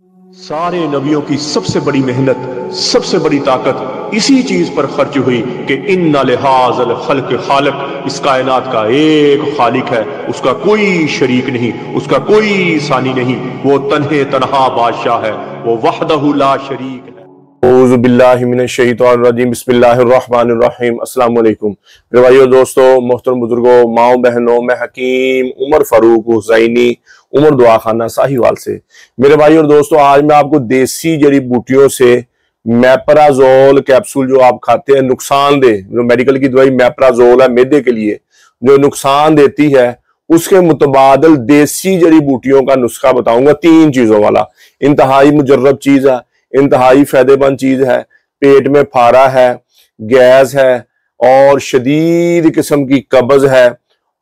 सारे नबियों की सबसे बड़ी मेहनत, सबसे बड़ी ताकत इसी चीज पर खर्च हुई कि इन्ना लिहाज़ल खल्क़ खालिक, इस कायनात का एक खालिक है, उसका कोई शरीक नहीं, उसका कोई सानी नहीं, वो तन्हे तन्हा बादशाह है, वो वहदहु ला शरीक है। औज़ु बिल्लाहि मिनश शैतानिर रजीम, बिस्मिल्लाहिर रहमानिर रहीम। अस्सलाम वालेकुम मेरे भाइयों, दोस्तों, मोहतरम बुजुर्गों, माओ बहनों, मैं हकीम उमर फारूक हुसैनी, उमर दुआ खाना साहिवाल से। मेरे भाइयों और दोस्तों, आज मैं आपको देसी जड़ी बूटियों से मैप्राजोल कैप्सूल जो आप खाते हैं, नुकसानदेह, जो मेडिकल की दवाई मैप्राजोल है मैदे के लिए जो नुकसान देती है, उसके मुतबादल देसी जड़ी बूटियों का नुस्खा बताऊंगा। 3 चीजों वाला, इंतहाई मुजर्रब चीज है, इंतहाई फायदेमंद चीज है। पेट में फारा है, गैस है और शदीद किस्म की कब्ज है,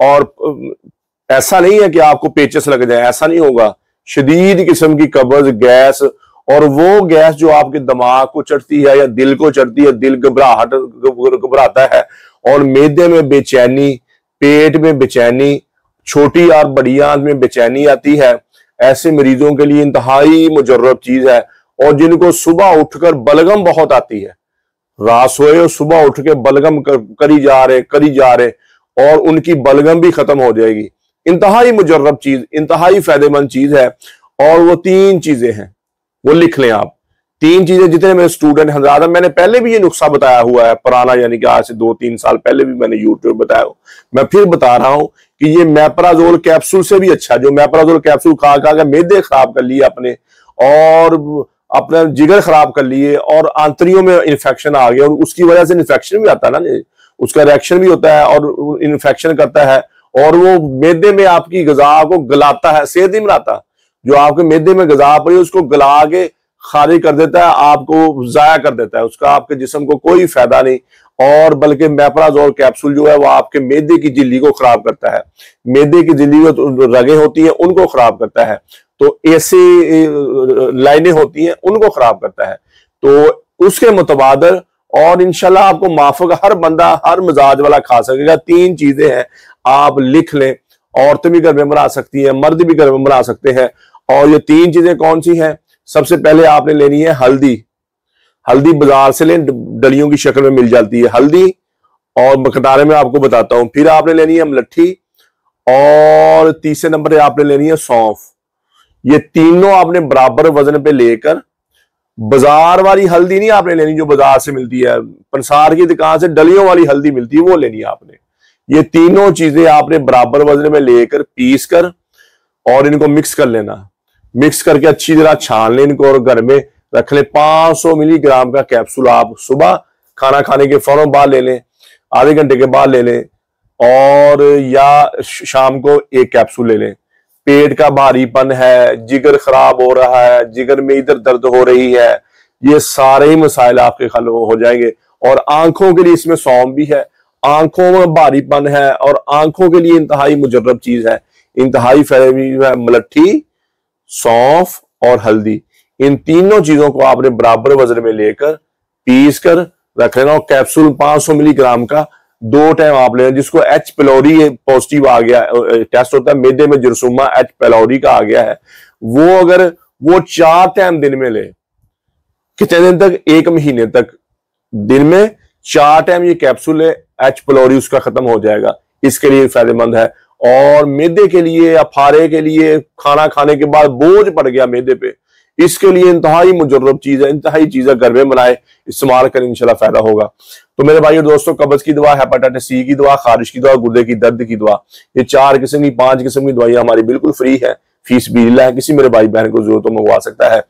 और ऐसा नहीं है कि आपको पेचस लग जाए, ऐसा नहीं होगा। शदीद किस्म की कब्ज, गैस, और वो गैस जो आपके दिमाग को चढ़ती है या दिल को चढ़ती है, दिल घबराता है, और मैदे में बेचैनी, पेट में बेचैनी, छोटी और बड़ी आंत में बेचैनी आती है, ऐसे मरीजों के लिए इंतहाई मुजर्रब चीज है। और जिनको सुबह उठकर बलगम बहुत आती है, रात सोए और सुबह उठ के बलगम करी जा रहे और उनकी बलगम भी खत्म हो जाएगी। इंतहाई मुजर्रब चीज, इंतहाई फायदेमंद चीज है। और वो 3 चीजें हैं, वो लिख लें आप। 3 चीजें, जितने मेरे स्टूडेंट हजरात, मैंने पहले भी ये नुस्खा बताया हुआ है पुराना, यानी कि आज से 2-3 साल पहले भी मैंने यूट्यूब बताया हो। मैं फिर बता रहा हूं कि ये मैप्राजोल कैप्सूल से भी अच्छा, जो मैप्राजोल कैप्सूल खा के मैदे खराब कर लिए अपने, और अपना जिगर खराब कर लिए, और आंतरियों में इन्फेक्शन आ गया, और उसकी वजह से इन्फेक्शन भी आता है ना, उसका रिएक्शन भी होता है और इन्फेक्शन करता है, और वो मैदे में आपकी ग़िज़ा को गलाता है, सेहत नहीं बनाता। जो आपके मैदे में ग़िज़ा पड़ी उसको गला के खारिज कर देता है, आपको जाया कर देता है, उसका आपके जिस्म को कोई फायदा नहीं। और बल्कि मैप्राजोल कैप्सूल जो है वो आपके मैदे की झिल्ली को खराब करता है, मैदे की झिल्ली जो रगें होती हैं उनको खराब करता है, तो ऐसे लाइनें होती हैं उनको खराब करता है। तो उसके मुतबादल, और इंशाल्लाह आपको माफक हर बंदा, हर मिजाज वाला खा सकेगा। 3 चीजें हैं, आप लिख लें। औरतें भी घर में बना सकती हैं, मर्द भी घर में बना सकते हैं। और ये 3 चीजें कौन सी हैं? सबसे पहले आपने लेनी है हल्दी। हल्दी बाजार से लें, डलियों की शक्ल में मिल जाती है हल्दी, और मकदारे में आपको बताता हूं। फिर आपने लेनी है मलट्ठी, और तीसरे नंबर पे आपने लेनी है सौंफ। ये तीनों आपने बराबर वजन पे लेकर, बाजार वाली हल्दी नहीं आपने लेनी जो बाजार से मिलती है, पंसार की दुकान से डलियों वाली हल्दी मिलती है, वो लेनी है आपने। ये तीनों चीजें आपने बराबर वजन में लेकर पीस कर और इनको मिक्स कर लेना। मिक्स करके अच्छी तरह छान लें इनको, और घर में रख लें। 500 मिलीग्राम का कैप्सूल आप सुबह खाना खाने के फौरन बाद ले लें, आधे घंटे के बाद ले लें, और या शाम को 1 कैप्सूल ले लें। पेट का भारीपन है, जिगर खराब हो रहा है, जिगर में इधर दर्द हो रही है, ये सारे ही मसाइल आपके हल हो जाएंगे। और आंखों के लिए इसमें सौंफ भी है, आंखों में भारीपन है और आंखों के लिए इंतहाई मुजर्रब चीज है, इंतहाई फायदेमंद है। मलट्ठी, सौंफ और हल्दी, इन तीनों चीजों को आपने बराबर वजन में लेकर पीस कर रख लेना। और कैप्सूल 500 मिलीग्राम का 2 टाइम आप लेना। जिसको H पेलोरी पॉजिटिव आ गया, टेस्ट होता है मैदे में जरसूमा H पेलोरी का आ गया है, वो अगर वो 4 टाइम दिन में ले, कितने दिन तक? 1 महीने तक, दिन में 4 टाइम ये कैप्सूल है, H पेलोरी उसका खत्म हो जाएगा। इसके लिए फायदेमंद है। और मैदे के लिए या फारे के लिए, खाना खाने के बाद बोझ पड़ गया मैदे पे, इसके लिए इंतहाई मुजर्रब चीज है, इंतहाई चीज है। घर में बनाए, इस्तेमाल करें, इंशाल्लाह फायदा होगा। तो मेरे भाइयों दोस्तों, कब्ज की दवा, हेपेटाइटिस सी की दवा, खारिश की दवा, गुर्दे की दर्द की दवा, ये 4 किस्म की, 5 किस्म की दवाइयां हमारी बिल्कुल फ्री है, फीस भी है। किसी मेरे भाई बहन को जरूरत तो मंगवा सकता है।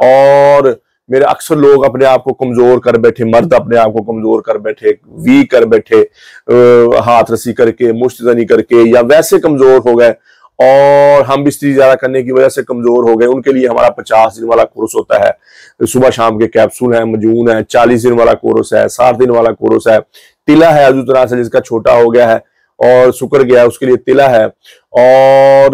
और मेरे अक्सर लोग अपने आप को कमजोर कर बैठे, मर्द अपने आप को कमजोर कर बैठे, वीक कर बैठे, हाथ रस्सी करके, मुश्तजनी करके, या वैसे कमजोर हो गए, और हम बिस्तरी ज्यादा करने की वजह से कमजोर हो गए, उनके लिए हमारा 50 दिन वाला कोर्स होता है। सुबह शाम के कैप्सूल है, मजून है, 40 दिन वाला कोर्स है, 60 दिन वाला कोर्स है। तिला है अजू तरह से, जिसका छोटा हो गया है और सुकर गया है, उसके लिए तिला है। और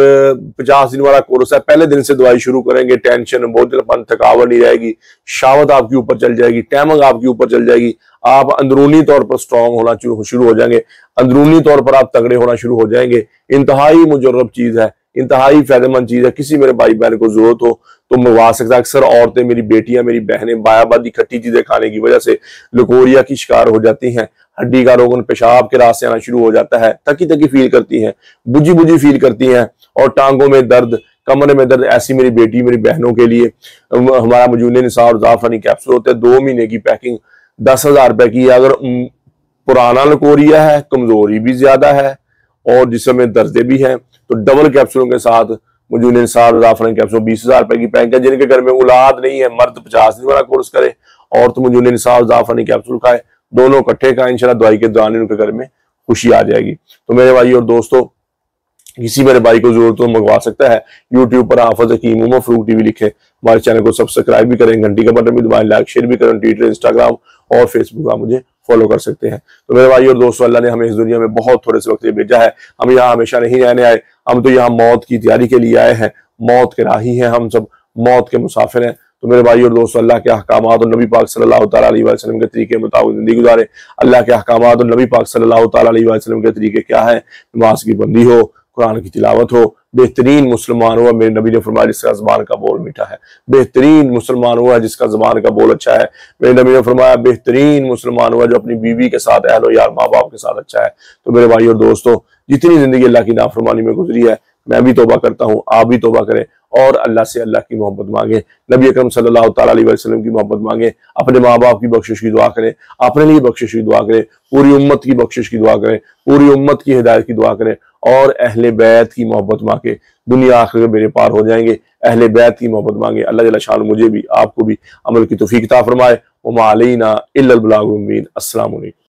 50 दिन वाला कोर्स है। पहले दिन से दवाई शुरू करेंगे, टेंशन, बोझलपन, थकावट नहीं रहेगी, शावत आपके ऊपर चल जाएगी, टैमंग आपके ऊपर चल जाएगी, आप अंदरूनी तौर पर स्ट्रांग होना शुरू हो जाएंगे, अंदरूनी तौर पर आप तगड़े होना शुरू हो जाएंगे। इंतहाई मुजर्रब चीज है, इंतहाई फायदेमंद चीज है। किसी मेरे भाई बहन को जरूरत हो तो मंगवा सकता है। अक्सर औरतें, मेरी बेटियां, मेरी बहनें बायाबादी खट्टी चीजें खाने की वजह से लकोरिया की शिकार हो जाती हैं। हड्डी का रोगन, पेशाब के रास्ते आना शुरू हो जाता है, थकी थकी फील करती हैं, बुझी बुझी फील करती हैं, और टांगों में दर्द, कमरे में दर्द। ऐसी मेरी बेटी, मेरी बहनों के लिए हमारा मजून निसार ज़ाफ़रानी कैप्सूल होते हैं। 2 महीने की पैकिंग 10,000 रुपए की है। अगर पुराना लकोरिया है, कमजोरी भी ज्यादा है और जिसमें दर्दे भी हैं, तो डबल कैप्सूलों के साथ मजून निसार ज़ाफ़रानी कैप्सूल 20,000 रुपए की पैकिंग है। जिनके घर में औलाद नहीं है, मर्द 50 दिन वाला कोर्स करे और तो मजून निसार ज़ाफ़रानी कैप्सूल खाए, दोनों इकट्ठे खाए, इंशाल्लाह दवाई के दौरान उनके घर में खुशी आ जाएगी। तो मेरे भाई और दोस्तों, किसी मेरे भाई को जरूरत हो मंगवा सकता है। यूट्यूब पर हाफिज हकीम उमर फारूक टीवी लिखे, हमारे चैनल को सब्सक्राइब भी करें, घंटी का बटन भी दबाएं, लाइक शेयर भी करें। ट्विटर, इंस्टाग्राम और फेसबुक आप मुझे फॉलो कर सकते हैं। तो मेरे भाई और दोस्तों, अल्लाह ने हमें इस दुनिया में बहुत थोड़े से वक्त भेजा है। हम यहाँ हमेशा नहीं रहने आए, हम तो यहाँ मौत की तैयारी के लिए आए हैं। मौत के राही हैं हम सब, मौत के मुसाफिर हैं। तो मेरे भाई और दोस्तों, अल्लाह के अहकामात और नबी पाक सल्लल्लाहु तआला अलैहि वसल्लम के तरीके मुताबिक जिंदगी गुजारे। अल्लाह के अहकामात और नबी पाक सल्लल्लाहु तआला अलैहि वसल्लम के तरीके क्या है? नमाज की बंदी हो, कुरान की तिलावत हो, बेहतरीन मुसलमान हुआ। मेरे नबी ने फरमाया जिसका ज़बान का बोल मीठा है। बेहतरीन मुसलमान हुआ जिसका ज़बान का बोल अच्छा है। मेरे नबी ने फरमाया बेहतरीन मुसलमान हुआ जो अपनी बीवी के साथ, अहलो यार, माँ बाप के साथ अच्छा है। तो मेरे भाई और दोस्तों, जितनी जिंदगी अल्लाह की नाफरमानी में गुजरी है, मैं भी तौबा करता हूँ, आप भी तौबा करें और अल्लाह से अल्लाह की मोहब्बत मांगे, नबी अकरम सल्लल्लाहु तआला अलैहि वसल्लम की मोहब्बत मांगे, अपने माँ बाप की बख्शिश की दुआ करें, अपने लिए बख्शिश की दुआ करें, पूरी उम्मत की बख्शिश की दुआ करें, पूरी उम्मत की हिदायत की दुआ करें और अहले बैत की मोहब्बत मांगे। दुनिया आखिर मेरे पार हो जाएंगे। अहले बैत की मोहब्बत मांगे। अल्लाह जल्ल शान मुझे भी, आपको भी अमल की तौफीक अता फरमाए। वमा अलैना इल्लल बलागुल मुबीन। अस्सलामु अलैकुम।